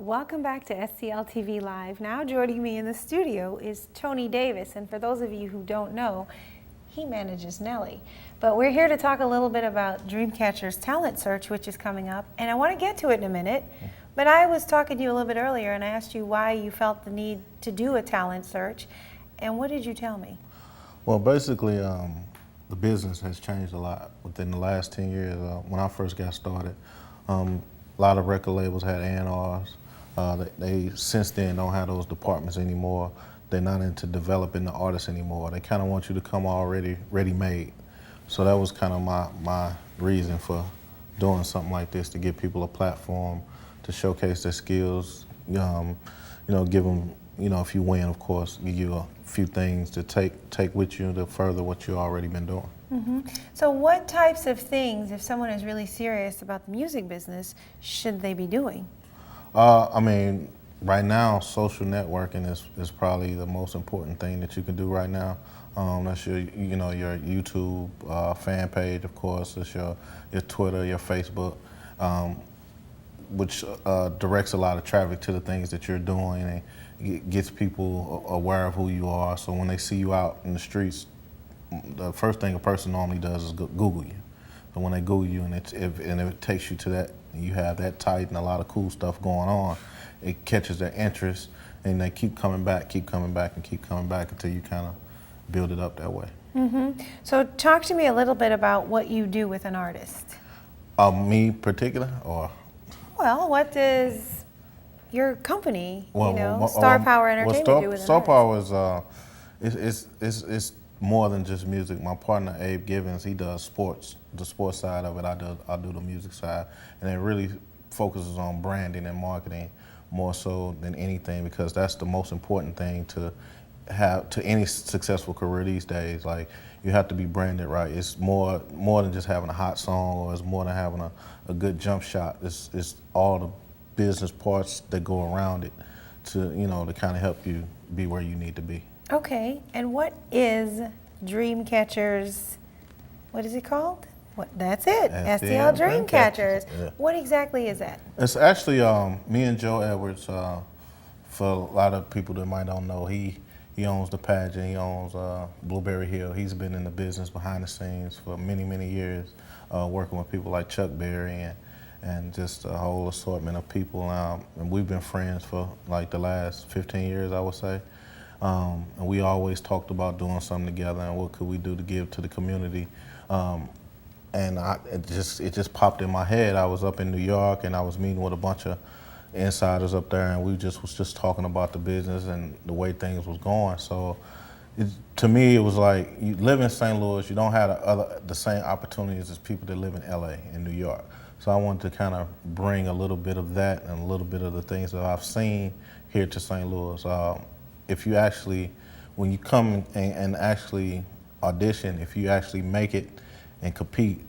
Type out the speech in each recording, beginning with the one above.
Welcome back to STL TV Live. Now joining me in the studio is Tony Davis, and for those of you who don't know, he manages Nelly. But we're here to talk a little bit about Dreamcatcher's talent search, which is coming up, and I want to get to it in a minute. But I was talking to you a little bit earlier, and I asked you why you felt the need to do a talent search, and what did you tell me? Well, basically, the business has changed a lot within the last 10 years. When I first got started, a lot of record labels had A&Rs. They since then don't have those departments anymore. They're not into developing the artists anymore. They kind of want you to come already ready-made. So that was kind of my reason for doing something like this, to give people a platform to showcase their skills. Give them, if you win, of course, give you a few things to take with you to further what you've already been doing. Mm-hmm. So what types of things, if someone is really serious about the music business, should they be doing? Right now, social networking is probably the most important thing that you can do right now. That's your YouTube fan page, of course. It's your Twitter, your Facebook, which directs a lot of traffic to the things that you're doing and gets people aware of who you are. So when they see you out in the streets, the first thing a person normally does is Google you. And when they Google you and it takes you to that, you have that tight and a lot of cool stuff going on, it catches their interest and they keep coming back until you kind of build it up that way. Mm-hmm. So talk to me a little bit about what you do with an artist. Me particular, or? Well, what does your company, Star Power Entertainment, do with an Star artist? Power is, it's more than just music. My partner Abe Givens, he does sports, the sports side of it. I do the music side, and it really focuses on branding and marketing more so than anything, because that's the most important thing to have to any successful career these days. Like, you have to be branded right. It's more than just having a hot song, or it's more than having a good jump shot. It's all the business parts that go around it to kind of help you be where you need to be. Okay, and what is Dreamcatcher's, what is it called? That's it, STL Dreamcatchers. Yeah. What exactly is that? It's actually me and Joe Edwards. For a lot of people that might not know, he owns the pageant. He owns Blueberry Hill. He's been in the business behind the scenes for many, many years, working with people like Chuck Berry and just a whole assortment of people. And we've been friends for like the last 15 years, I would say. And we always talked about doing something together and what could we do to give to the community. And it just popped in my head. I was up in New York and I was meeting with a bunch of insiders up there, and we was just talking about the business and the way things was going. So to me, it was like, you live in St. Louis, you don't have the same opportunities as people that live in LA and New York. So I wanted to kind of bring a little bit of that and a little bit of the things that I've seen here to St. Louis. If you actually, when you come and actually audition, if you actually make it and compete,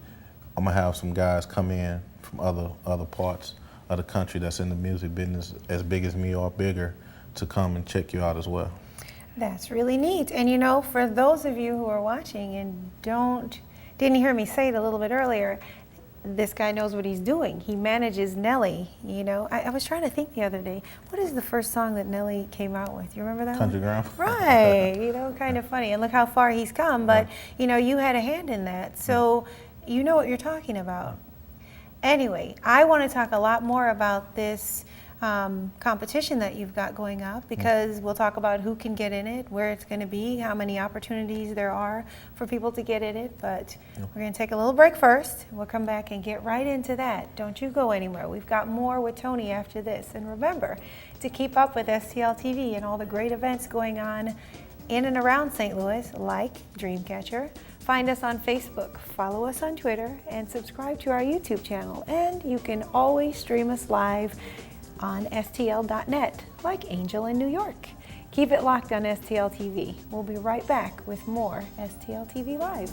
I'm gonna have some guys come in from other parts of the country that's in the music business as big as me or bigger to come and check you out as well. That's really neat. And for those of you who are watching and didn't hear me say it a little bit earlier, this guy knows what he's doing. He manages Nelly. I was trying to think the other day, what is the first song that Nelly came out with? You remember that Country one? Girl. Right. Kind of funny. And look how far he's come. But, you had a hand in that. So you know what you're talking about. Anyway, I want to talk a lot more about this competition that you've got going up, because we'll talk about who can get in it, where it's going to be, how many opportunities there are for people to get in it. But we're going to take a little break first. We'll come back and get right into that. Don't you go anywhere. We've got more with Tony after this. And remember to keep up with STL TV and all the great events going on in and around St. Louis, like Dreamcatcher. Find us on Facebook, follow us on Twitter, and subscribe to our YouTube channel. And you can always stream us live on STL.net, like Angel in New York. Keep it locked on STL TV. We'll be right back with more STL TV Live.